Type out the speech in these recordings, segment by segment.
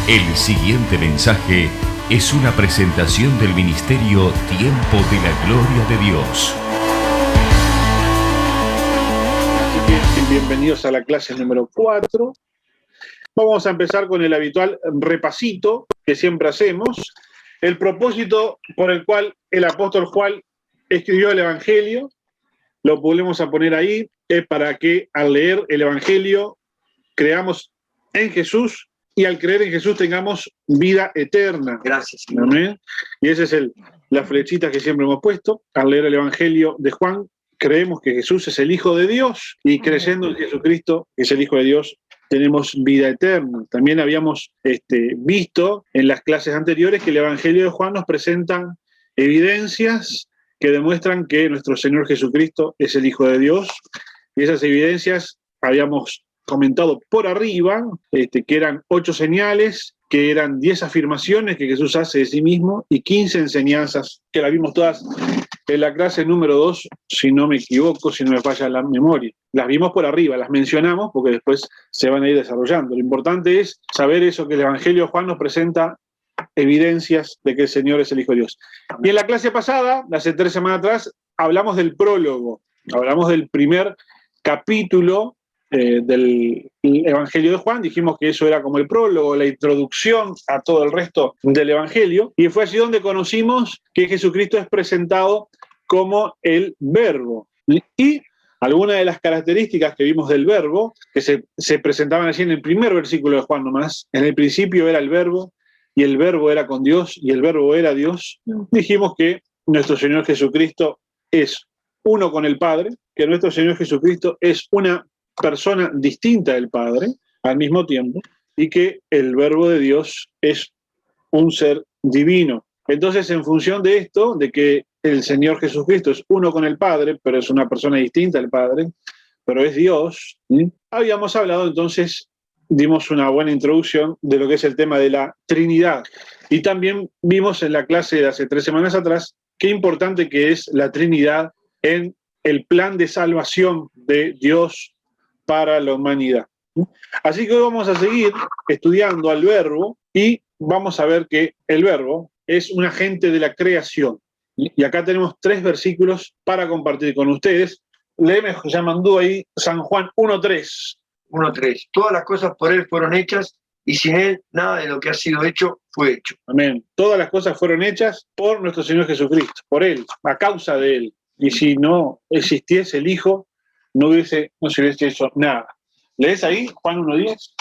El siguiente mensaje es una presentación del ministerio Tiempo de la Gloria de Dios. Bienvenidos a la clase número 4. Vamos a empezar con el habitual repasito que siempre hacemos. El propósito por el cual el apóstol Juan escribió el Evangelio, lo volvemos a poner ahí, es para que al leer el Evangelio creamos en Jesús y al creer en Jesús tengamos vida eterna. Gracias, Señor. Amén. Y esa es la flechita que siempre hemos puesto. Al leer el Evangelio de Juan, creemos que Jesús es el Hijo de Dios y creyendo en Jesucristo, que es el Hijo de Dios, tenemos vida eterna. También habíamos visto en las clases anteriores que el Evangelio de Juan nos presenta evidencias que demuestran que nuestro Señor Jesucristo es el Hijo de Dios. Y esas evidencias habíamos comentado por arriba, que eran 8 señales, que eran 10 afirmaciones que Jesús hace de sí mismo y 15 enseñanzas, que las vimos todas en la clase número 2, si no me equivoco, si no me falla la memoria. Las vimos por arriba, las mencionamos porque después se van a ir desarrollando. Lo importante es saber eso, que el Evangelio de Juan nos presenta evidencias de que el Señor es el Hijo de Dios. Y en la clase pasada, hace 3 semanas atrás, hablamos del prólogo, hablamos del primer capítulo del Evangelio de Juan. Dijimos que eso era como el prólogo, la introducción a todo el resto del Evangelio, y fue allí donde conocimos que Jesucristo es presentado como el Verbo. Y algunas de las características que vimos del Verbo, que se presentaban allí en el primer versículo de Juan nomás, en el principio era el Verbo, y el Verbo era con Dios, y el Verbo era Dios, dijimos que nuestro Señor Jesucristo es uno con el Padre, que nuestro Señor Jesucristo es una persona distinta del Padre al mismo tiempo, y que el Verbo de Dios es un ser divino. Entonces, en función de esto, de que el Señor Jesucristo es uno con el Padre, pero es una persona distinta al Padre, pero es Dios, habíamos hablado entonces, dimos una buena introducción de lo que es el tema de la Trinidad. Y también vimos en la clase de hace 3 semanas atrás qué importante que es la Trinidad en el plan de salvación de Dios para la humanidad. Así que hoy vamos a seguir estudiando al Verbo y vamos a ver que el Verbo es un agente de la creación. Y acá tenemos 3 versículos para compartir con ustedes. Léeme, ya mandó ahí San Juan 1:3. 1:3. Todas las cosas por Él fueron hechas y sin Él nada de lo que ha sido hecho fue hecho. Amén. Todas las cosas fueron hechas por nuestro Señor Jesucristo, por Él, a causa de Él. Y si no existiese el Hijo, no se hubiese hecho nada. ¿Lees ahí Juan 1:10?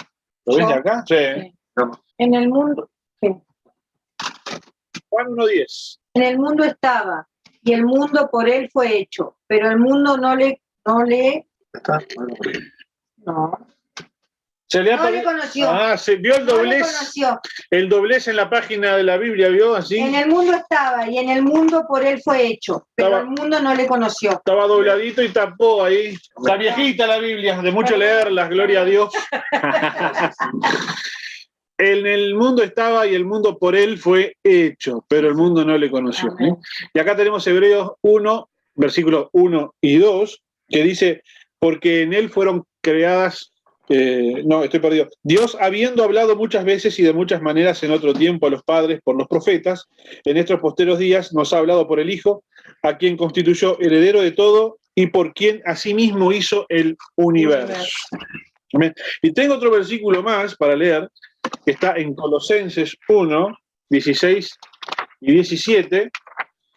¿Lo ves de acá? Sí. En el mundo, sí. Juan 1:10. En el mundo estaba, y el mundo por él fue hecho, pero el mundo no le conoció. Ah, se vio el doblez. El doblez en la página de la Biblia, ¿vio? Así. En el mundo estaba, y en el mundo por él fue hecho, pero el mundo no le conoció. Estaba dobladito y tapó ahí. Está viejita la Biblia, de mucho leerla, gloria a Dios. En el mundo estaba y el mundo por él fue hecho, pero el mundo no le conoció. Y acá tenemos Hebreos 1, versículos 1 y 2, que dice, porque en él fueron creadas... estoy perdido. Dios, habiendo hablado muchas veces y de muchas maneras en otro tiempo a los padres por los profetas, en estos posteros días nos ha hablado por el Hijo, a quien constituyó heredero de todo y por quien asimismo hizo el universo. Amén. Y tengo otro versículo más para leer, que está en Colosenses 1, 16 y 17,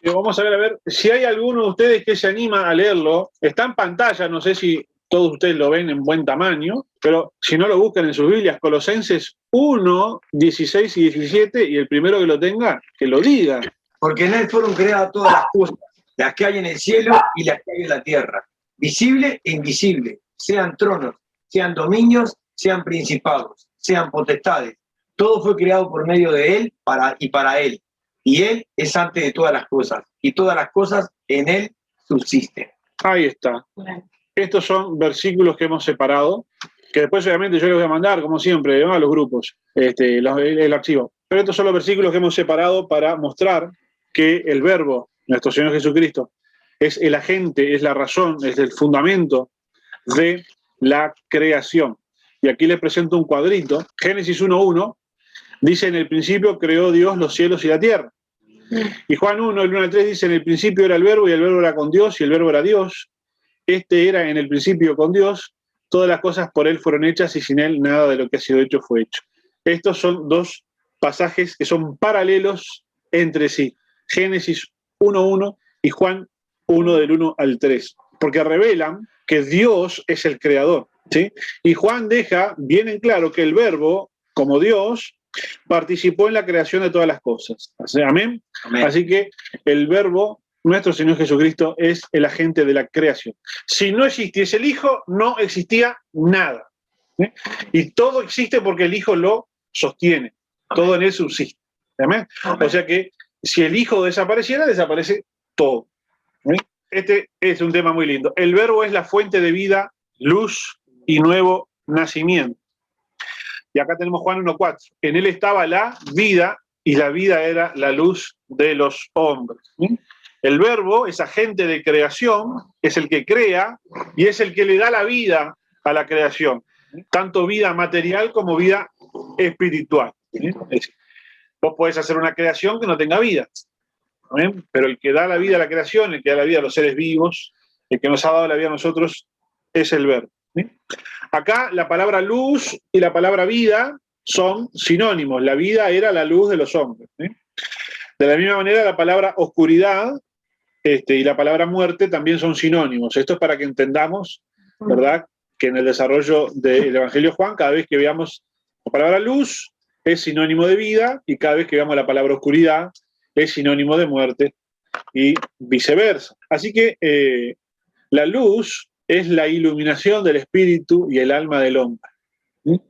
que vamos a ver si hay alguno de ustedes que se anima a leerlo. Está en pantalla, no sé si todos ustedes lo ven en buen tamaño, pero si no lo buscan en sus Biblias, Colosenses 1, 16 y 17, y el primero que lo tenga, que lo diga. Porque en Él fueron creadas todas las cosas, las que hay en el cielo y las que hay en la tierra, visible e invisible, sean tronos, sean dominios, sean principados, sean potestades. Todo fue creado por medio de Él y para Él. Y Él es antes de todas las cosas, y todas las cosas en Él subsisten. Ahí está. Estos son versículos que hemos separado, que después obviamente yo les voy a mandar, como siempre, ¿no?, a los grupos, el archivo. Pero estos son los versículos que hemos separado para mostrar que el Verbo, nuestro Señor Jesucristo, es el agente, es la razón, es el fundamento de la creación. Y aquí les presento un cuadrito, Génesis 1:1. Dice, en el principio creó Dios los cielos y la tierra. Y Juan 1, el 1 al 3 dice, en el principio era el verbo y el verbo era con Dios y el verbo era Dios. Este era en el principio con Dios. Todas las cosas por él fueron hechas y sin él nada de lo que ha sido hecho fue hecho. Estos son dos pasajes que son paralelos entre sí. Génesis 1:1 y Juan 1 del 1 al 3. Porque revelan que Dios es el creador, ¿sí? Y Juan deja bien en claro que el verbo, como Dios, participó en la creación de todas las cosas. ¿Amén? Amén. Así que el verbo, nuestro Señor Jesucristo, es el agente de la creación. Si no existiese el Hijo, no existía nada. ¿Sí? Y todo existe porque el Hijo lo sostiene. Todo en él subsiste. ¿Amén? Amén. O sea que si el Hijo desapareciera, desaparece todo. ¿Sí? Este es un tema muy lindo. El verbo es la fuente de vida, luz y nuevo nacimiento. Y acá tenemos Juan 1:4. En él estaba la vida y la vida era la luz de los hombres. ¿Sí? El verbo es agente de creación, es el que crea y es el que le da la vida a la creación. ¿Sí? Tanto vida material como vida espiritual. ¿Sí? Vos podés hacer una creación que no tenga vida. ¿Sí? Pero el que da la vida a la creación, el que da la vida a los seres vivos, el que nos ha dado la vida a nosotros, es el verbo. ¿Sí? Acá la palabra luz y la palabra vida son sinónimos. La vida era la luz de los hombres. ¿Sí? De la misma manera, la palabra oscuridad y la palabra muerte también son sinónimos. Esto es para que entendamos, ¿verdad?, que en el desarrollo del Evangelio de Juan, cada vez que veamos la palabra luz, es sinónimo de vida, y cada vez que veamos la palabra oscuridad, es sinónimo de muerte, y viceversa. Así que la luz es la iluminación del espíritu y el alma del hombre. ¿Sí?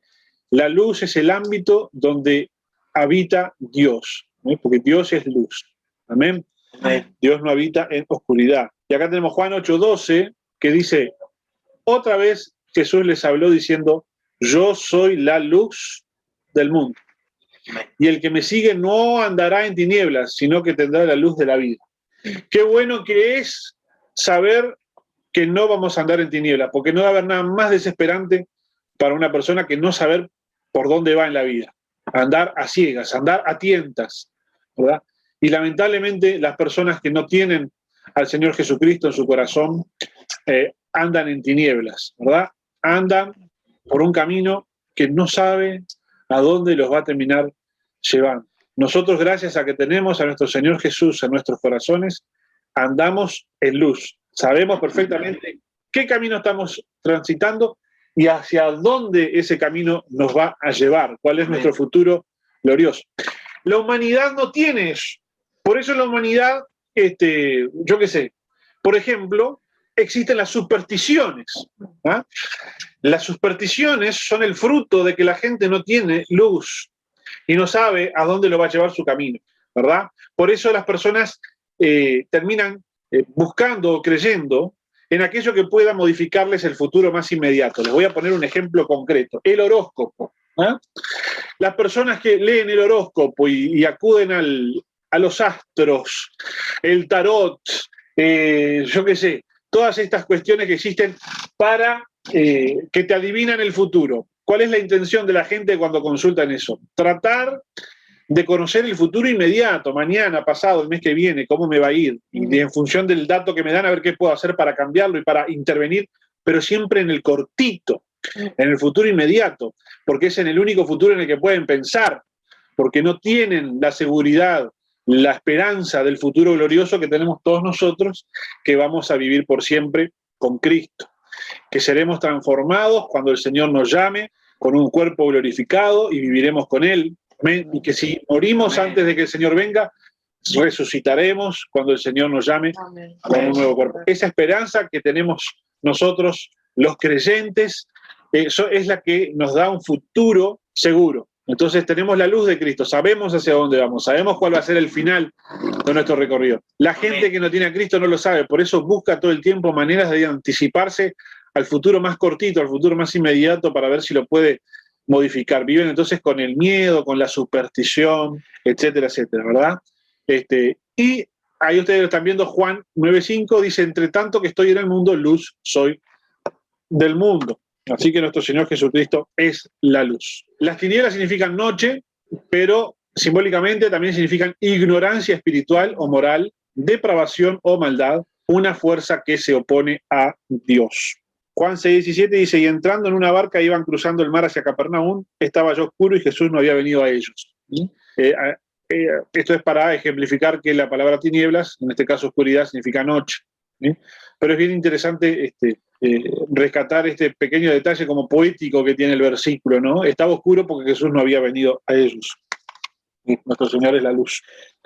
La luz es el ámbito donde habita Dios, ¿sí? Porque Dios es luz. Amén. Amén. Dios no habita en oscuridad. Y acá tenemos Juan 8:12, que dice, otra vez Jesús les habló diciendo, yo soy la luz del mundo. Y el que me sigue no andará en tinieblas, sino que tendrá la luz de la vida. Qué bueno que es saber que no vamos a andar en tinieblas, porque no va a haber nada más desesperante para una persona que no saber por dónde va en la vida. Andar a ciegas, andar a tientas, ¿verdad? Y lamentablemente las personas que no tienen al Señor Jesucristo en su corazón andan en tinieblas, ¿verdad? Andan por un camino que no sabe a dónde los va a terminar llevando. Nosotros, gracias a que tenemos a nuestro Señor Jesús en nuestros corazones, andamos en luz. Sabemos perfectamente qué camino estamos transitando y hacia dónde ese camino nos va a llevar, cuál es nuestro futuro glorioso. La humanidad no tiene eso. Por eso la humanidad, yo qué sé, por ejemplo, existen las supersticiones. ¿Ah? Las supersticiones son el fruto de que la gente no tiene luz y no sabe a dónde lo va a llevar su camino, ¿verdad? Por eso las personas terminan buscando o creyendo en aquello que pueda modificarles el futuro más inmediato. Les voy a poner un ejemplo concreto, el horóscopo. ¿Ah? Las personas que leen el horóscopo y acuden a los astros, el tarot, yo qué sé, todas estas cuestiones que existen para que te adivinan el futuro. ¿Cuál es la intención de la gente cuando consultan eso? Tratar de conocer el futuro inmediato, mañana, pasado, el mes que viene, cómo me va a ir, y en función del dato que me dan, a ver qué puedo hacer para cambiarlo y para intervenir, pero siempre en el cortito, en el futuro inmediato, porque es en el único futuro en el que pueden pensar, porque no tienen la seguridad, la esperanza del futuro glorioso que tenemos todos nosotros, que vamos a vivir por siempre con Cristo, que seremos transformados cuando el Señor nos llame con un cuerpo glorificado y viviremos con Él. Amén. Y que si morimos antes de que el Señor venga, resucitaremos cuando el Señor nos llame con un nuevo cuerpo. Esa esperanza que tenemos nosotros, los creyentes, eso es la que nos da un futuro seguro. Entonces tenemos la luz de Cristo, sabemos hacia dónde vamos, sabemos cuál va a ser el final de nuestro recorrido. La gente que no tiene a Cristo no lo sabe, por eso busca todo el tiempo maneras de anticiparse al futuro más cortito, al futuro más inmediato, para ver si lo puede modificar. Viven entonces con el miedo, con la superstición, etcétera, etcétera, ¿verdad? Y ahí ustedes están viendo Juan 9:5, dice, entre tanto que estoy en el mundo, luz soy del mundo. Así que nuestro Señor Jesucristo es la luz. Las tinieblas significan noche, pero simbólicamente también significan ignorancia espiritual o moral, depravación o maldad, una fuerza que se opone a Dios. Juan 6:17 dice, y entrando en una barca iban cruzando el mar hacia Capernaum, estaba ya oscuro y Jesús no había venido a ellos. Esto es para ejemplificar que la palabra tinieblas, en este caso oscuridad, significa noche. Pero es bien interesante rescatar este pequeño detalle como poético que tiene el versículo, ¿no? Estaba oscuro porque Jesús no había venido a ellos. Nuestro Señor es la luz.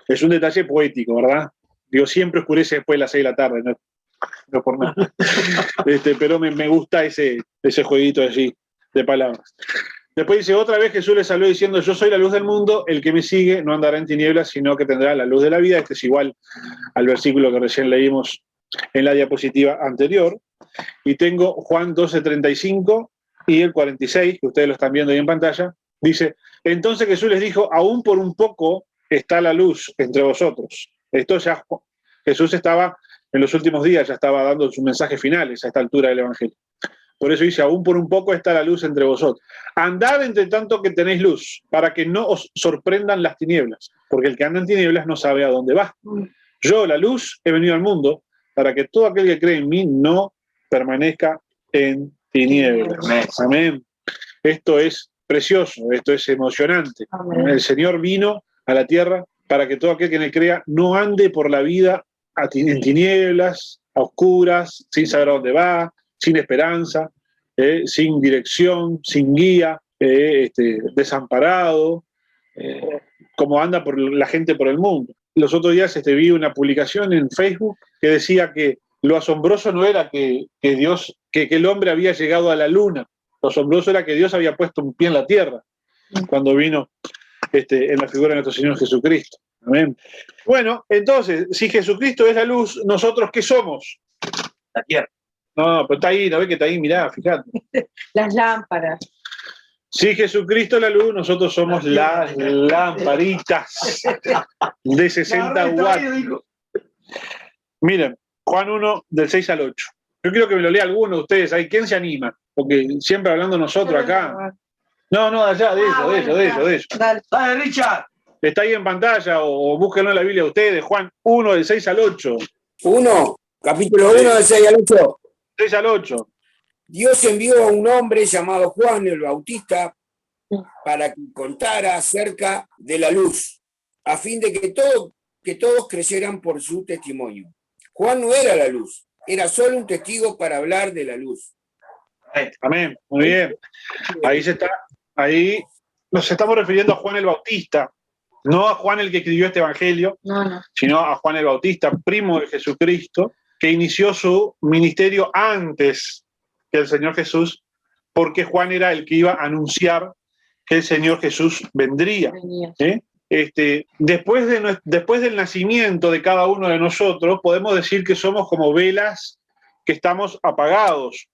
Es un detalle poético, ¿verdad? Dios siempre oscurece después de las 6 de la tarde, no por nada. Pero me gusta ese jueguito allí de palabras. Después dice, otra vez Jesús les habló diciendo, yo soy la luz del mundo, el que me sigue no andará en tinieblas, sino que tendrá la luz de la vida. Este es igual al versículo que recién leímos en la diapositiva anterior. Y tengo Juan 12:35 y el 46, que ustedes lo están viendo ahí en pantalla. Dice, entonces Jesús les dijo, aún por un poco está la luz entre vosotros. Esto ya, Jesús estaba en los últimos días, ya estaba dando sus mensajes finales a esta altura del Evangelio. Por eso dice, aún por un poco está la luz entre vosotros. Andad entre tanto que tenéis luz, para que no os sorprendan las tinieblas, porque el que anda en tinieblas no sabe a dónde va. Yo, la luz, he venido al mundo, para que todo aquel que cree en mí no permanezca en tinieblas. Amén. Esto es precioso, esto es emocionante. Amén. El Señor vino a la tierra para que todo aquel que en él crea no ande por la vida en tinieblas, a oscuras, sin saber a dónde va, sin esperanza, sin dirección, sin guía, desamparado, como anda la gente por el mundo. Los otros días vi una publicación en Facebook que decía que lo asombroso no era que el hombre había llegado a la luna, lo asombroso era que Dios había puesto un pie en la tierra cuando vino en la figura de nuestro Señor Jesucristo. Amén. Bueno, entonces, si Jesucristo es la luz, ¿nosotros qué somos? La tierra. No, pero está ahí, ¿no ves que está ahí? Mirá, fíjate. Las lámparas. Si Jesucristo es la luz, nosotros somos las lamparitas de 60 watts. Miren, Juan 1, del 6 al 8. Yo quiero que me lo lea alguno de ustedes ahí. ¿Quién se anima? Porque siempre hablando nosotros acá. No, allá, de eso. Dale, Richard. Está ahí en pantalla o búsquenlo en la Biblia ustedes. Juan 1, del 6 al 8. 1, capítulo 1, del 6 al 8. 6 al 8. Dios envió a un hombre llamado Juan el Bautista para que contara acerca de la luz, a fin de que todos creyeran por su testimonio. Juan no era la luz, era solo un testigo para hablar de la luz. Amén, muy bien. Ahí nos estamos refiriendo a Juan el Bautista, no a Juan el que escribió este evangelio, sino a Juan el Bautista, primo de Jesucristo, que inició su ministerio antes que el Señor Jesús, porque Juan era el que iba a anunciar que el Señor Jesús vendría. Después del nacimiento de cada uno de nosotros, podemos decir que somos como velas que estamos apagados.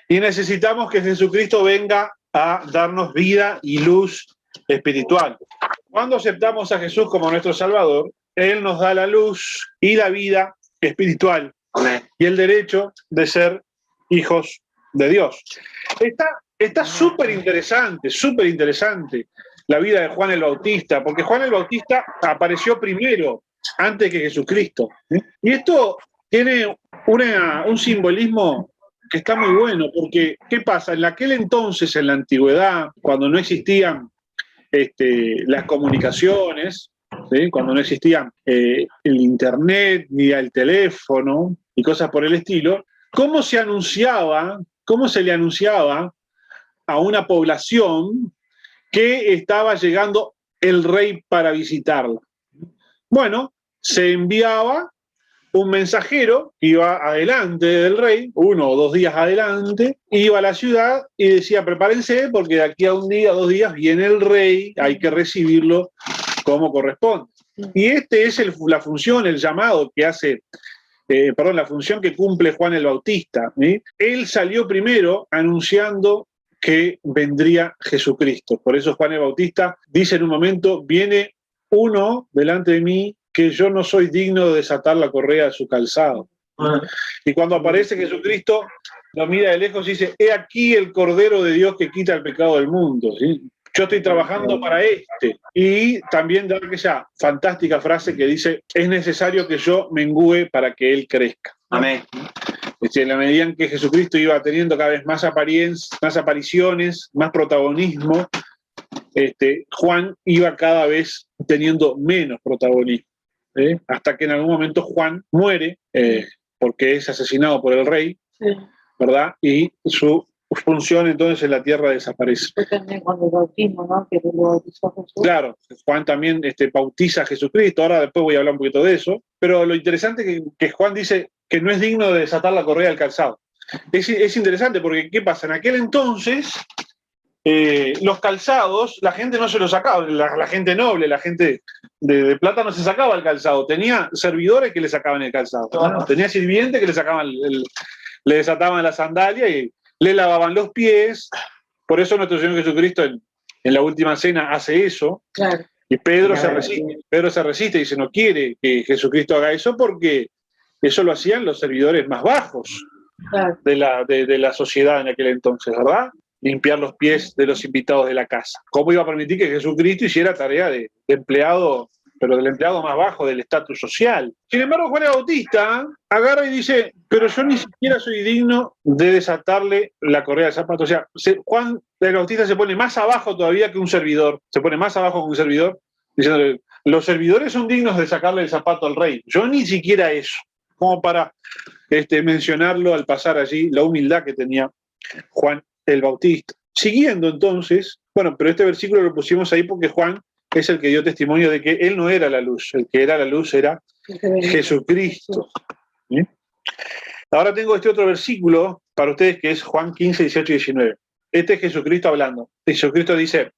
Y necesitamos que Jesucristo venga a darnos vida y luz espiritual. Cuando aceptamos a Jesús como nuestro Salvador, Él nos da la luz y la vida espiritual. Amén. Y el derecho de ser hijos de Dios. Está súper interesante la vida de Juan el Bautista, porque Juan el Bautista apareció primero, antes que Jesucristo. Y esto tiene un simbolismo que está muy bueno, porque ¿qué pasa? En aquel entonces, en la antigüedad, cuando no existían las comunicaciones, ¿sí? Cuando no existían el internet, ni el teléfono, y cosas por el estilo, ¿cómo se le anunciaba a una población que estaba llegando el rey para visitarla? Bueno, se enviaba un mensajero, iba adelante del rey, 1 o 2 días adelante, iba a la ciudad y decía, prepárense porque de aquí a 1 día, 2 días viene el rey, hay que recibirlo como corresponde. Y es la función, el llamado que hace, la función que cumple Juan el Bautista. Él salió primero anunciando que vendría Jesucristo. Por eso Juan el Bautista dice en un momento, viene uno delante de mí que yo no soy digno de desatar la correa de su calzado. Y cuando aparece Jesucristo, lo mira de lejos y dice, he aquí el Cordero de Dios que quita el pecado del mundo. ¿Sí? yo estoy trabajando para este. Y también da aquella fantástica frase que dice, es necesario que yo mengüe para que él crezca. Amén. En la medida en que Jesucristo iba teniendo cada vez más apariciones, más protagonismo, Juan iba cada vez teniendo menos protagonismo, hasta que en algún momento Juan muere, porque es asesinado por el rey, ¿verdad? Y su función entonces en la tierra desaparece. Fue también cuando el bautismo, ¿no? Que lo bautizó Jesús. Claro, Juan también bautiza a Jesucristo, ahora después voy a hablar un poquito de eso, pero lo interesante es que Juan dice que no es digno de desatar la correa del calzado. Es interesante porque, ¿qué pasa? En aquel entonces, los calzados, la gente no se los sacaba, la gente noble, la gente de plata no se sacaba el calzado, tenía servidores que le sacaban el calzado, ¿no? Tenía sirvientes que le sacaban, le desataban la sandalia y le lavaban los pies. Por eso nuestro Señor Jesucristo en la última cena hace eso. Claro. Y Pedro se resiste y dice, no quiere que Jesucristo haga eso porque eso lo hacían los servidores más bajos, Claro. de la sociedad en aquel entonces, ¿verdad? Limpiar los pies de los invitados de la casa. ¿Cómo iba a permitir que Jesucristo hiciera tarea de empleado, pero del empleado más bajo del estatus social? Sin embargo, Juan el Bautista agarra y dice, pero yo ni siquiera soy digno de desatarle la correa del zapato. O sea, Juan el Bautista se pone más abajo todavía que un servidor, diciéndole, los servidores son dignos de sacarle el zapato al rey. Yo ni siquiera eso. Como para mencionarlo al pasar allí, la humildad que tenía Juan el Bautista. Siguiendo entonces, bueno, pero este versículo lo pusimos ahí porque Juan es el que dio testimonio de que él no era la luz, el que era la luz era Jesucristo. ¿Sí? Ahora tengo este otro versículo para ustedes que es Juan 15, 18 y 19. Este es Jesucristo hablando. Jesucristo dice,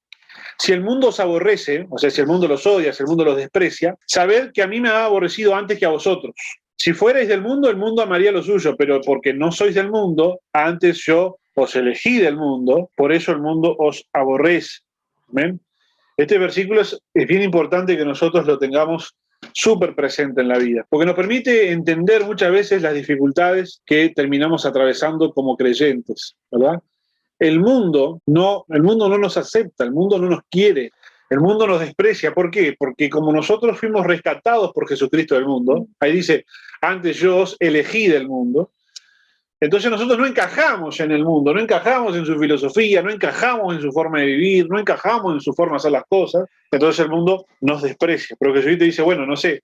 si el mundo os aborrece, o sea, si el mundo los odia, si el mundo los desprecia, sabed que a mí me ha aborrecido antes que a vosotros. Si fuerais del mundo, el mundo amaría lo suyo, pero porque no sois del mundo, antes yo os elegí del mundo, por eso el mundo os aborrece. ¿Ven? Este versículo es bien importante que nosotros lo tengamos súper presente en la vida, porque nos permite entender muchas veces las dificultades que terminamos atravesando como creyentes, ¿verdad? El mundo no nos acepta, el mundo no nos quiere, el mundo nos desprecia. ¿Por qué? Porque como nosotros fuimos rescatados por Jesucristo del mundo, ahí dice, antes yo os elegí del mundo, entonces nosotros no encajamos en el mundo, no encajamos en su filosofía, no encajamos en su forma de vivir, no encajamos en su forma de hacer las cosas, entonces el mundo nos desprecia. Pero Jesucristo dice, bueno, no se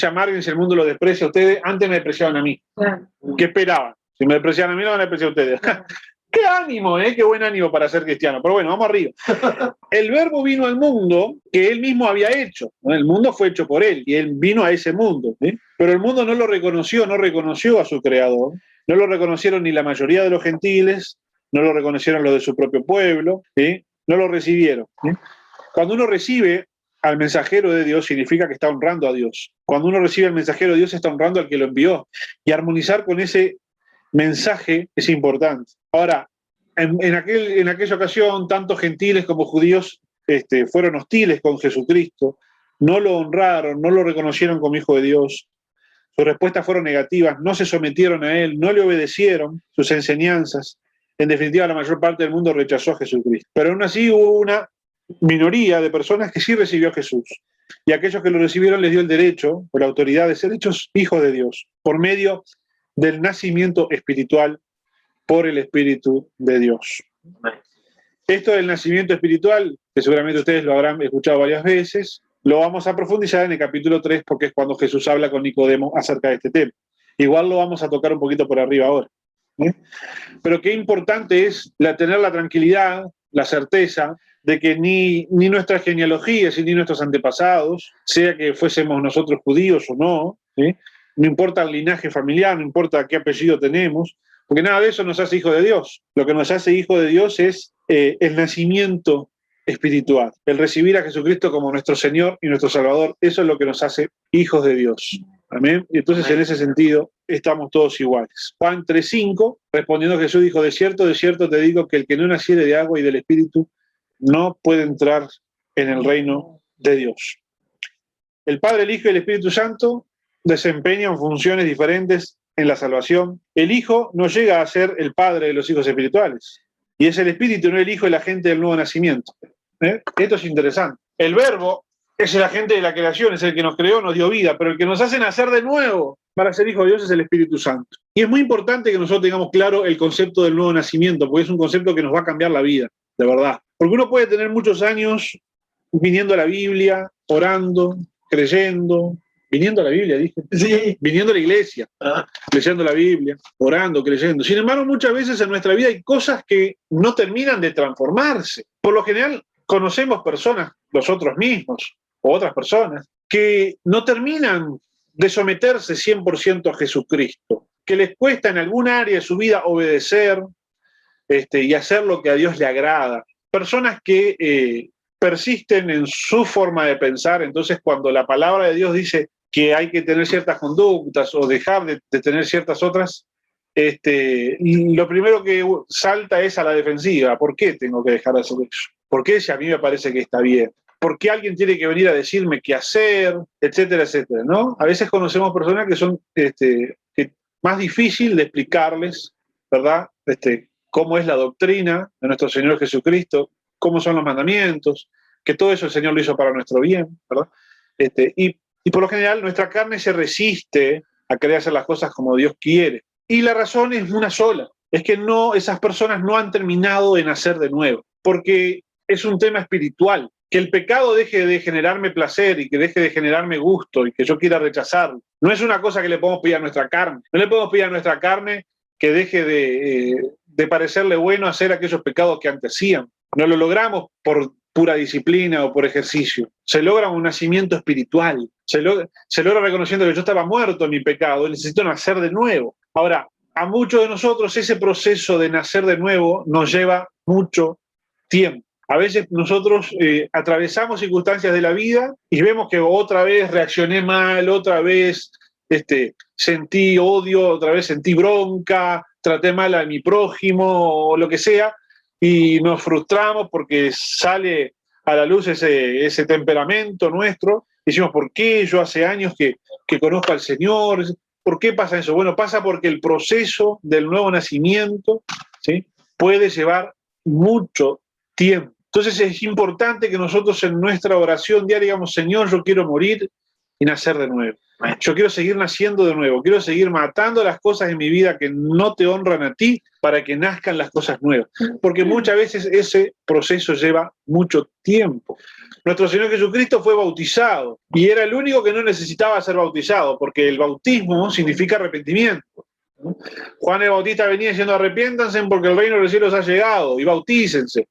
amarguen si el mundo lo desprecia a ustedes, antes me despreciaban a mí. Claro. ¿Qué esperaban? Si me despreciaban a mí, no van a despreciar a ustedes. ¡Qué ánimo, qué buen ánimo para ser cristiano! Pero bueno, vamos arriba. El Verbo vino al mundo que él mismo había hecho, ¿no? El mundo fue hecho por él y él vino a ese mundo, ¿sí? Pero el mundo no lo reconoció, no reconoció a su creador. No lo reconocieron ni la mayoría de los gentiles, no lo reconocieron los de su propio pueblo, ¿sí? No lo recibieron, ¿sí? Cuando uno recibe al mensajero de Dios, significa que está honrando a Dios. Cuando uno recibe al mensajero de Dios, está honrando al que lo envió. Y armonizar con ese mensaje es importante. Ahora, en aquella ocasión, tanto gentiles como judíos fueron hostiles con Jesucristo, no lo honraron, no lo reconocieron como hijo de Dios. Sus respuestas fueron negativas, no se sometieron a él, no le obedecieron sus enseñanzas. En definitiva, la mayor parte del mundo rechazó a Jesucristo. Pero aún así hubo una minoría de personas que sí recibió a Jesús. Y aquellos que lo recibieron les dio el derecho, o la autoridad de ser hechos hijos de Dios, por medio del nacimiento espiritual por el Espíritu de Dios. Esto del nacimiento espiritual, que seguramente ustedes lo habrán escuchado varias veces, lo vamos a profundizar en el capítulo 3 porque es cuando Jesús habla con Nicodemo acerca de este tema. Igual lo vamos a tocar un poquito por arriba ahora. Pero qué importante es tener la tranquilidad, la certeza de que ni nuestras genealogías ni nuestros antepasados, sea que fuésemos nosotros judíos o no, ¿sí? No importa el linaje familiar, no importa qué apellido tenemos, porque nada de eso nos hace hijo de Dios. Lo que nos hace hijo de Dios es el nacimiento espiritual, el recibir a Jesucristo como nuestro Señor y nuestro Salvador. Eso es lo que nos hace hijos de Dios. Amén. Y entonces, en ese sentido, estamos todos iguales. Juan 3:5, respondiendo Jesús, dijo, de cierto te digo que el que no naciere de agua y del Espíritu no puede entrar en el reino de Dios. El Padre, el Hijo y el Espíritu Santo desempeñan funciones diferentes en la salvación. El Hijo no llega a ser el Padre de los hijos espirituales. Y es el Espíritu, no el Hijo, el agente del nuevo nacimiento. Esto es interesante. El verbo es el agente de la creación, es el que nos creó, nos dio vida, pero el que nos hace nacer de nuevo para ser hijo de Dios es el Espíritu Santo. Y es muy importante que nosotros tengamos claro el concepto del nuevo nacimiento, porque es un concepto que nos va a cambiar la vida, de verdad. Porque uno puede tener muchos años viniendo a la Biblia, orando, creyendo, viniendo a la Biblia, dije. Sí. Viniendo a la iglesia, leyendo la Biblia, orando, creyendo. Sin embargo, muchas veces en nuestra vida hay cosas que no terminan de transformarse. Por lo general, conocemos personas, nosotros mismos, o otras personas, que no terminan de someterse 100% a Jesucristo, que les cuesta en algún área de su vida obedecer y hacer lo que a Dios le agrada. Personas que persisten en su forma de pensar, entonces cuando la palabra de Dios dice que hay que tener ciertas conductas o dejar de tener ciertas otras, lo primero que salta es a la defensiva. ¿Por qué tengo que dejar de hacer eso? ¿Por qué si a mí me parece que está bien? ¿Por qué alguien tiene que venir a decirme qué hacer? Etcétera, etcétera, ¿no? A veces conocemos personas que son que más difícil de explicarles, ¿verdad? Cómo es la doctrina de nuestro Señor Jesucristo, cómo son los mandamientos, que todo eso el Señor lo hizo para nuestro bien, ¿verdad? Y por lo general nuestra carne se resiste a querer hacer las cosas como Dios quiere. Y la razón es una sola, es que esas personas no han terminado de nacer de nuevo, porque es un tema espiritual. Que el pecado deje de generarme placer y que deje de generarme gusto y que yo quiera rechazarlo. No es una cosa que le podemos pedir a nuestra carne. No le podemos pedir a nuestra carne que deje de parecerle bueno hacer aquellos pecados que antes hacían. No lo logramos por pura disciplina o por ejercicio. Se logra un nacimiento espiritual. Se logra reconociendo que yo estaba muerto en mi pecado y necesito nacer de nuevo. Ahora, a muchos de nosotros ese proceso de nacer de nuevo nos lleva mucho tiempo. A veces nosotros atravesamos circunstancias de la vida y vemos que otra vez reaccioné mal, otra vez sentí odio, otra vez sentí bronca, traté mal a mi prójimo o lo que sea, y nos frustramos porque sale a la luz ese temperamento nuestro. Decimos, ¿por qué? Yo hace años que conozco al Señor. ¿Por qué pasa eso? Bueno, pasa porque el proceso del nuevo nacimiento, ¿sí?, puede llevar mucho tiempo. Entonces es importante que nosotros en nuestra oración diaria digamos, Señor, yo quiero morir y nacer de nuevo. Yo quiero seguir naciendo de nuevo, quiero seguir matando las cosas en mi vida que no te honran a ti para que nazcan las cosas nuevas. Porque muchas veces ese proceso lleva mucho tiempo. Nuestro Señor Jesucristo fue bautizado y era el único que no necesitaba ser bautizado, porque el bautismo significa arrepentimiento. Juan el Bautista venía diciendo, arrepiéntanse porque el reino de los cielos ha llegado y bautícense.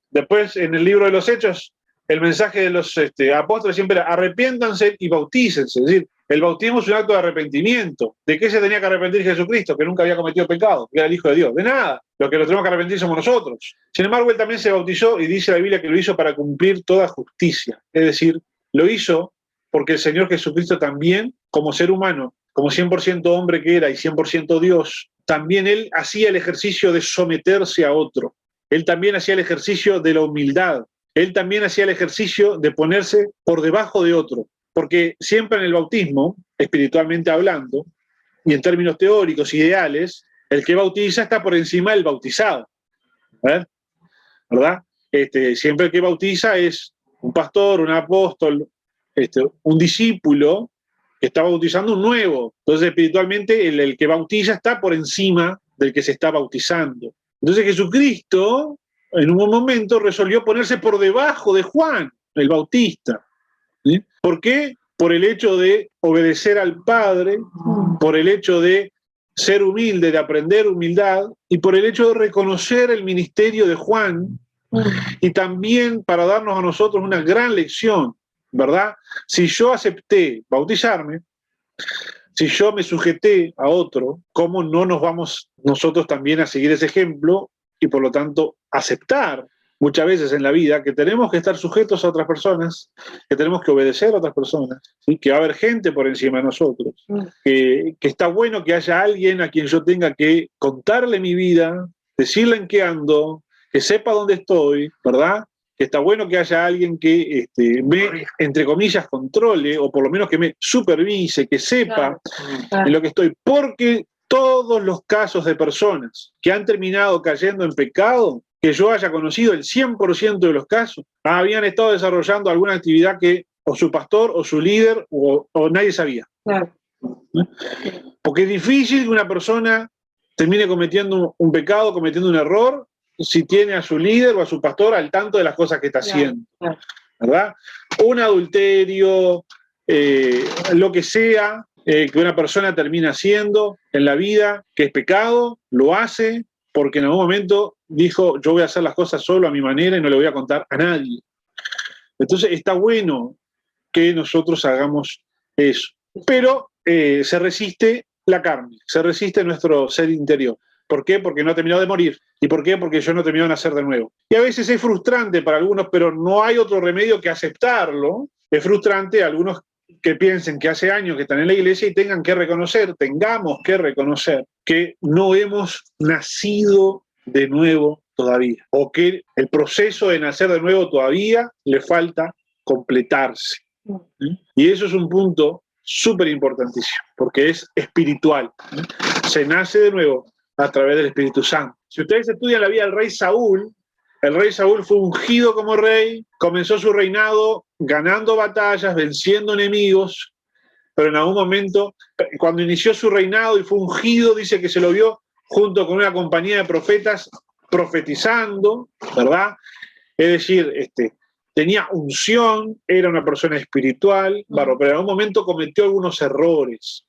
Después, en el libro de los Hechos, el mensaje de los apóstoles siempre era arrepiéntanse y bautícense. Es decir, el bautismo es un acto de arrepentimiento. ¿De qué se tenía que arrepentir Jesucristo? Que nunca había cometido pecado, que era el Hijo de Dios. De nada. Lo que nos tenemos que arrepentir somos nosotros. Sin embargo, él también se bautizó y dice la Biblia que lo hizo para cumplir toda justicia. Es decir, lo hizo porque el Señor Jesucristo también, como ser humano, como 100% hombre que era y 100% Dios, también él hacía el ejercicio de someterse a otro. Él también hacía el ejercicio de la humildad. Él también hacía el ejercicio de ponerse por debajo de otro. Porque siempre en el bautismo, espiritualmente hablando, y en términos teóricos, ideales, el que bautiza está por encima del bautizado. ¿Verdad? Siempre el que bautiza es un pastor, un apóstol, un discípulo que está bautizando un nuevo. Entonces, espiritualmente, el que bautiza está por encima del que se está bautizando. Entonces Jesucristo, en un momento, resolvió ponerse por debajo de Juan, el Bautista. ¿Sí? ¿Por qué? Por el hecho de obedecer al Padre, por el hecho de ser humilde, de aprender humildad, y por el hecho de reconocer el ministerio de Juan, y también para darnos a nosotros una gran lección, ¿verdad? Si yo acepté bautizarme, si yo me sujeté a otro, ¿cómo no nos vamos nosotros también a seguir ese ejemplo y por lo tanto aceptar muchas veces en la vida que tenemos que estar sujetos a otras personas, que tenemos que obedecer a otras personas, ¿sí? Que va a haber gente por encima de nosotros, que está bueno que haya alguien a quien yo tenga que contarle mi vida, decirle en qué ando, que sepa dónde estoy, ¿verdad? Que está bueno que haya alguien que me, entre comillas, controle, o por lo menos que me supervise, que sepa en lo que estoy. Porque todos los casos de personas que han terminado cayendo en pecado, que yo haya conocido, el 100% de los casos, habían estado desarrollando alguna actividad que o su pastor o su líder o nadie sabía. Claro. Porque es difícil que una persona termine cometiendo un pecado, cometiendo un error, si tiene a su líder o a su pastor al tanto de las cosas que está haciendo. Claro. ¿Verdad? Un adulterio, lo que sea que una persona termina haciendo en la vida, que es pecado, lo hace porque en algún momento dijo, yo voy a hacer las cosas solo a mi manera y no le voy a contar a nadie. Entonces está bueno que nosotros hagamos eso. Pero se resiste la carne, se resiste nuestro ser interior. ¿Por qué? Porque no ha terminado de morir. ¿Y por qué? Porque yo no he terminado de nacer de nuevo. Y a veces es frustrante para algunos, pero no hay otro remedio que aceptarlo. Es frustrante a algunos que piensen que hace años que están en la iglesia y tengamos que reconocer que no hemos nacido de nuevo todavía, o que el proceso de nacer de nuevo todavía le falta completarse. Y eso es un punto súper importantísimo, porque es espiritual. Se nace de nuevo a través del Espíritu Santo. Si ustedes estudian la vida del rey Saúl, el rey Saúl fue ungido como rey, comenzó su reinado ganando batallas, venciendo enemigos, pero en algún momento, cuando inició su reinado y fue ungido, dice que se lo vio junto con una compañía de profetas profetizando, ¿verdad? Es decir, tenía unción, era una persona espiritual, pero en algún momento cometió algunos errores,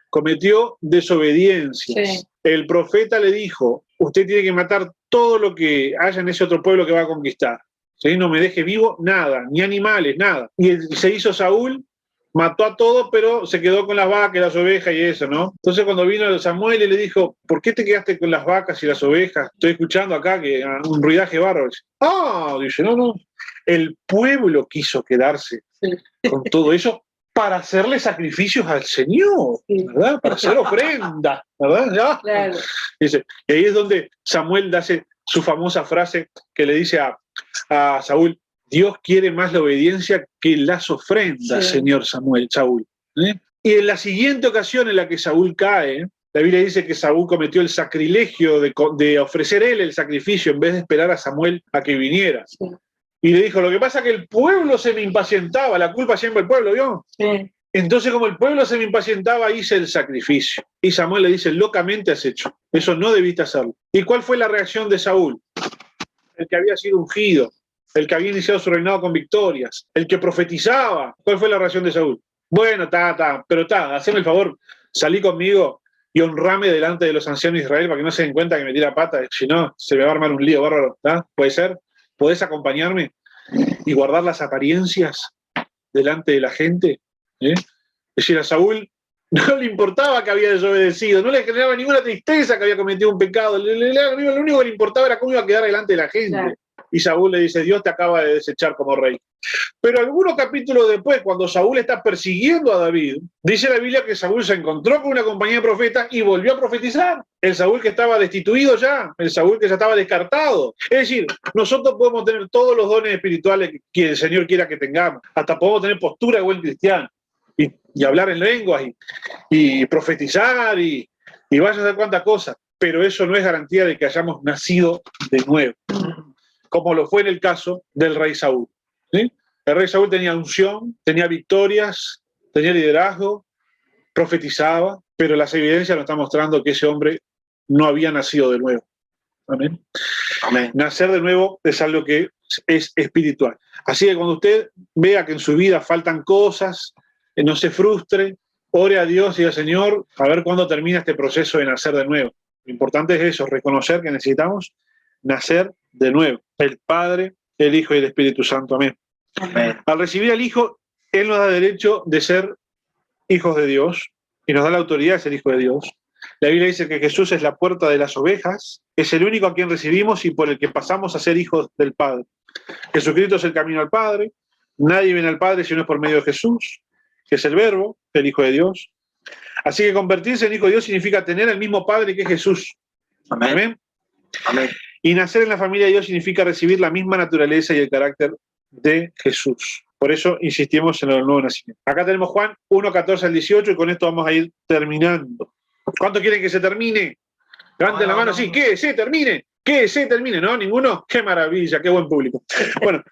cometió desobediencias. Sí. El profeta le dijo, usted tiene que matar todo lo que haya en ese otro pueblo que va a conquistar. ¿Sí? No me deje vivo nada, ni animales, nada. Y se hizo Saúl, mató a todo, pero se quedó con las vacas, las ovejas y eso, ¿no? Entonces cuando vino Samuel y le dijo, ¿por qué te quedaste con las vacas y las ovejas? Estoy escuchando acá que un ruidaje bárbaro. Dice, no. El pueblo quiso quedarse con todo eso para hacerle sacrificios al Señor, ¿verdad? Para hacer ofrenda, ¿verdad? ¿Ya? Claro. Dice, y ahí es donde Samuel hace su famosa frase que le dice a Saúl, Dios quiere más la obediencia que las ofrendas, señor Saúl. Y en la siguiente ocasión en la que Saúl cae, la Biblia dice que Saúl cometió el sacrilegio de ofrecer él el sacrificio en vez de esperar a Samuel a que viniera. Sí. Y le dijo, lo que pasa es que el pueblo se me impacientaba, la culpa siempre el pueblo, ¿vio? Sí. Entonces, como el pueblo se me impacientaba, hice el sacrificio. Y Samuel le dice, locamente has hecho, eso no debiste hacerlo. ¿Y cuál fue la reacción de Saúl? El que había sido ungido, el que había iniciado su reinado con victorias, el que profetizaba. ¿Cuál fue la reacción de Saúl? Bueno, pero haceme el favor, salí conmigo y honrame delante de los ancianos de Israel para que no se den cuenta que me tira pata, si no, se me va a armar un lío bárbaro. ¿Puede ser? ¿Podés acompañarme y guardar las apariencias delante de la gente? Es decir, a Saúl no le importaba que había desobedecido, no le generaba ninguna tristeza que había cometido un pecado, lo único que le importaba era cómo iba a quedar delante de la gente. Claro. Y Saúl le dice, Dios te acaba de desechar como rey. Pero algunos capítulos después, cuando Saúl está persiguiendo a David, dice la Biblia que Saúl se encontró con una compañía de profetas y volvió a profetizar. El Saúl que estaba destituido ya, el Saúl que ya estaba descartado. Es decir, nosotros podemos tener todos los dones espirituales que el Señor quiera que tengamos. Hasta podemos tener postura de buen cristiano y hablar en lenguas y profetizar y vaya a hacer cuántas cosas. Pero eso no es garantía de que hayamos nacido de nuevo, como lo fue en el caso del rey Saúl. ¿Sí? El rey Saúl tenía unción, tenía victorias, tenía liderazgo, profetizaba, pero las evidencias nos están mostrando que ese hombre no había nacido de nuevo. Amén. Amén. Nacer de nuevo es algo que es espiritual. Así que cuando usted vea que en su vida faltan cosas, no se frustre, ore a Dios y al Señor a ver cuándo termina este proceso de nacer de nuevo. Lo importante es eso, reconocer que necesitamos nacer de nuevo. El Padre, el Hijo y el Espíritu Santo. Amén. Amén. Al recibir al Hijo, Él nos da derecho de ser hijos de Dios y nos da la autoridad de ser hijo de Dios. La Biblia dice que Jesús es la puerta de las ovejas, es el único a quien recibimos y por el que pasamos a ser hijos del Padre. Jesucristo es el camino al Padre, nadie viene al Padre si no es por medio de Jesús, que es el Verbo, el Hijo de Dios. Así que convertirse en hijo de Dios significa tener el mismo Padre que Jesús. Amén. Amén. Amén. Y nacer en la familia de Dios significa recibir la misma naturaleza y el carácter de Jesús. Por eso insistimos en el nuevo nacimiento. Acá tenemos Juan 1:14 al 18 y con esto vamos a ir terminando. ¿Cuánto quieren que se termine? Levanten la mano, sí, que se termine. Que se termine, ¿no? ¿Ninguno? ¡Qué maravilla! ¡Qué buen público! Bueno,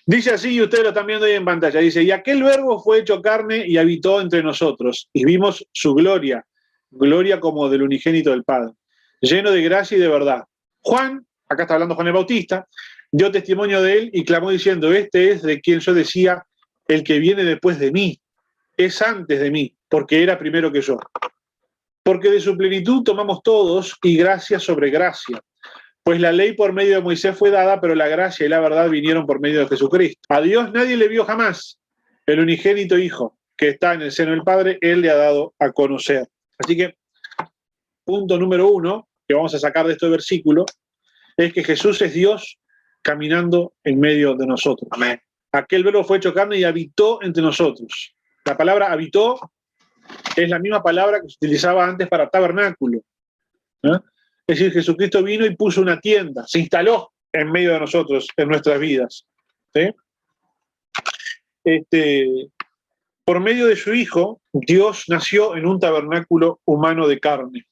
dice así, y ustedes lo están viendo ahí en pantalla. Dice, y aquel verbo fue hecho carne y habitó entre nosotros, y vimos su gloria, gloria como del unigénito del Padre, lleno de gracia y de verdad. Juan, acá está hablando Juan el Bautista, dio testimonio de él y clamó diciendo, este es de quien yo decía, el que viene después de mí, es antes de mí, porque era primero que yo. Porque de su plenitud tomamos todos y gracia sobre gracia. Pues la ley por medio de Moisés fue dada, pero la gracia y la verdad vinieron por medio de Jesucristo. A Dios nadie le vio jamás. El unigénito Hijo, que está en el seno del Padre, Él le ha dado a conocer. Así que, punto número 1, que vamos a sacar de este versículo, es que Jesús es Dios caminando en medio de nosotros. Amén. Aquel verbo fue hecho carne y habitó entre nosotros. La palabra habitó es la misma palabra que se utilizaba antes para tabernáculo. Es decir, Jesucristo vino y puso una tienda, se instaló en medio de nosotros, en nuestras vidas. ¿Sí? Por medio de su Hijo, Dios nació en un tabernáculo humano de carne.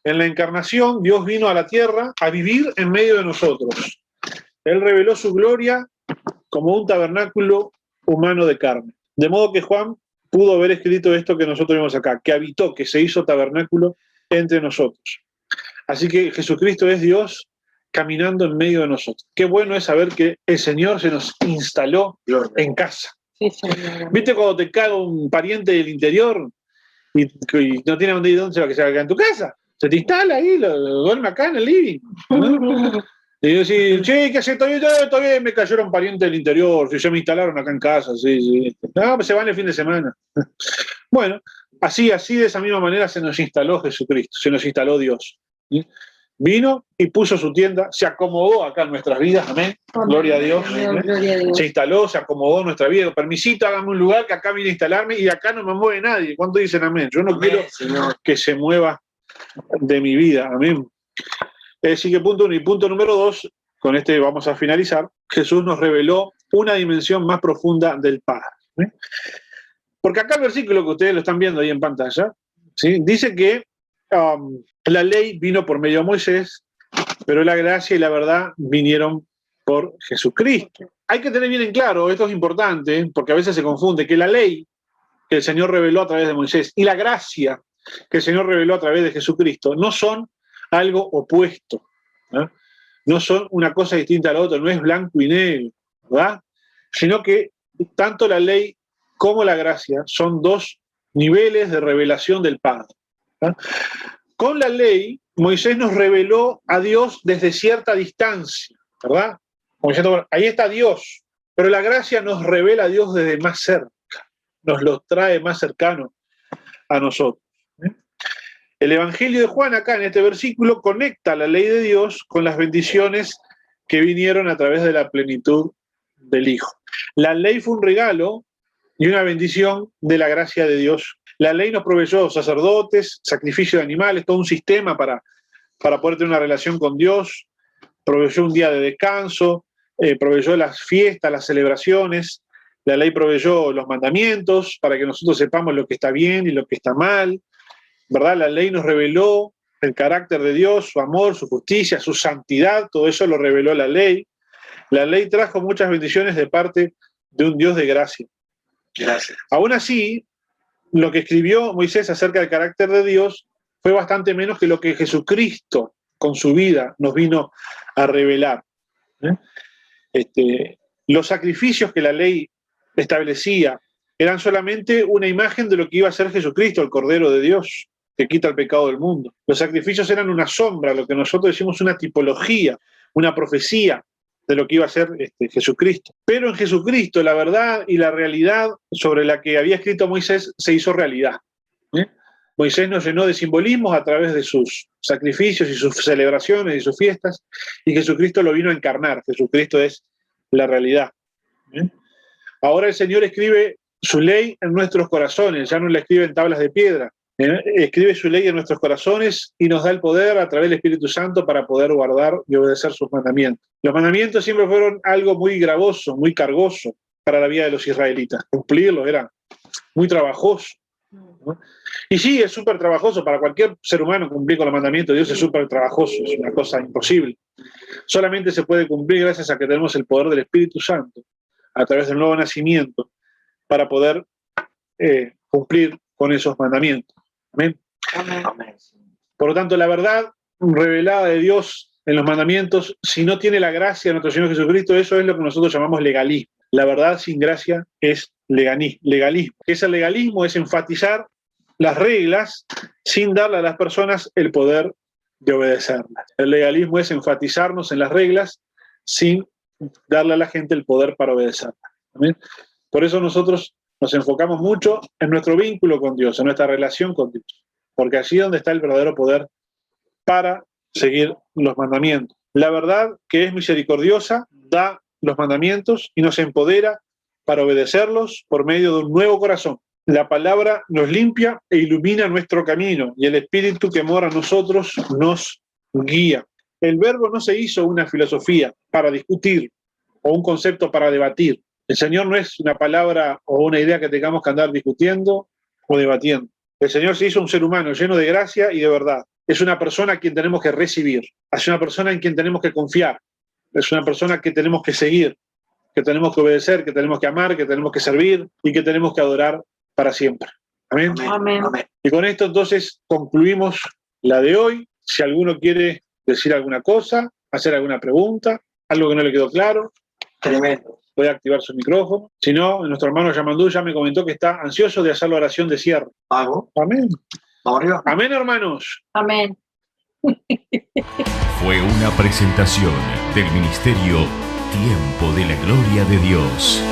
En la encarnación, Dios vino a la tierra a vivir en medio de nosotros. Él reveló su gloria como un tabernáculo humano de carne. De modo que Juan pudo haber escrito esto que nosotros vemos acá, que habitó, que se hizo tabernáculo entre nosotros. Así que Jesucristo es Dios caminando en medio de nosotros. Qué bueno es saber que el Señor se nos instaló en casa. Sí, Señor. ¿Viste cuando te caga un pariente del interior y no tiene dónde se va a quedar en tu casa? Se te instala ahí, lo duerme acá en el living, ¿no? Y yo decía, che, ¿qué hace? Todavía me cayeron pariente del interior, si se me instalaron acá en casa, sí. No, pues se van el fin de semana. Bueno, así de esa misma manera se nos instaló Jesucristo, se nos instaló Dios. ¿Sí? Vino y puso su tienda, se acomodó acá en nuestras vidas, amén. Gloria a Dios. Gloria a Dios. Se instaló, se acomodó en nuestra vida. Permisito, hágame un lugar que acá vine a instalarme y de acá no me mueve nadie. ¿Cuánto dicen amén? Yo no quiero, Señor, que se mueva de mi vida, amén. Así que punto 1 y punto número 2, con este vamos a finalizar. Jesús nos reveló una dimensión más profunda del Padre. ¿Sí? Porque acá el versículo que ustedes lo están viendo ahí en pantalla, ¿sí? Dice que la ley vino por medio de Moisés, pero la gracia y la verdad vinieron por Jesucristo. Hay que tener bien en claro, esto es importante, porque a veces se confunde, que la ley que el Señor reveló a través de Moisés y la gracia que el Señor reveló a través de Jesucristo no son algo opuesto, ¿no? No son una cosa distinta a la otra, no es blanco y negro, ¿verdad? Sino que tanto la ley como la gracia son dos niveles de revelación del Padre, ¿verdad? Con la ley, Moisés nos reveló a Dios desde cierta distancia, ¿verdad? Como diciendo, bueno, ahí está Dios, pero la gracia nos revela a Dios desde más cerca, nos lo trae más cercano a nosotros. El Evangelio de Juan acá en este versículo conecta la ley de Dios con las bendiciones que vinieron a través de la plenitud del Hijo. La ley fue un regalo y una bendición de la gracia de Dios. La ley nos proveyó sacerdotes, sacrificio de animales, todo un sistema para poder tener una relación con Dios, proveyó un día de descanso, proveyó las fiestas, las celebraciones, la ley proveyó los mandamientos para que nosotros sepamos lo que está bien y lo que está mal, ¿verdad? La ley nos reveló el carácter de Dios, su amor, su justicia, su santidad, todo eso lo reveló la ley. La ley trajo muchas bendiciones de parte de un Dios de gracia. gracias. Aún así, lo que escribió Moisés acerca del carácter de Dios fue bastante menos que lo que Jesucristo con su vida nos vino a revelar. Los sacrificios que la ley establecía eran solamente una imagen de lo que iba a ser Jesucristo, el Cordero de Dios, que quita el pecado del mundo. Los sacrificios eran una sombra, lo que nosotros decimos una tipología, una profecía de lo que iba a ser Jesucristo. Pero en Jesucristo la verdad y la realidad sobre la que había escrito Moisés se hizo realidad. Moisés nos llenó de simbolismos a través de sus sacrificios y sus celebraciones y sus fiestas, y Jesucristo lo vino a encarnar. Jesucristo es la realidad. Ahora el Señor escribe su ley en nuestros corazones, ya no la escribe en tablas de piedra. Escribe su ley en nuestros corazones y nos da el poder a través del Espíritu Santo para poder guardar y obedecer sus mandamientos. Los mandamientos siempre fueron algo muy gravoso, muy cargoso para la vida de los israelitas. Cumplirlos era muy trabajoso. ¿no? Y sí, es súper trabajoso para cualquier ser humano cumplir con los mandamientos de Dios, es súper trabajoso, es una cosa imposible. Solamente se puede cumplir gracias a que tenemos el poder del Espíritu Santo, a través del nuevo nacimiento, para poder cumplir con esos mandamientos. Amén. Amén. Por lo tanto, la verdad revelada de Dios en los mandamientos, si no tiene la gracia de nuestro Señor Jesucristo, eso es lo que nosotros llamamos legalismo. La verdad sin gracia es legalismo. ¿Qué es el legalismo? Es enfatizar las reglas sin darle a las personas el poder de obedecerlas. El legalismo es enfatizarnos en las reglas sin darle a la gente el poder para obedecerlas. ¿Amén? Por eso nosotros nos enfocamos mucho en nuestro vínculo con Dios, en nuestra relación con Dios, porque allí es donde está el verdadero poder para seguir los mandamientos. La verdad, que es misericordiosa, da los mandamientos y nos empodera para obedecerlos por medio de un nuevo corazón. La palabra nos limpia e ilumina nuestro camino y el Espíritu que mora en nosotros nos guía. El verbo no se hizo una filosofía para discutir o un concepto para debatir. El Señor no es una palabra o una idea que tengamos que andar discutiendo o debatiendo. El Señor se hizo un ser humano lleno de gracia y de verdad. Es una persona a quien tenemos que recibir. Es una persona en quien tenemos que confiar. Es una persona que tenemos que seguir, que tenemos que obedecer, que tenemos que amar, que tenemos que servir y que tenemos que adorar para siempre. Amén. Amén. Y con esto entonces concluimos la de hoy. Si alguno quiere decir alguna cosa, hacer alguna pregunta, algo que no le quedó claro, Tremendo. puede activar su micrófono. Si no, nuestro hermano Yamandú ya me comentó que está ansioso de hacer la oración de cierre. ¿Hago? Amén. ¿Vamos arriba? Amén, hermanos. Amén. Fue una presentación del Ministerio Tiempo de la Gloria de Dios.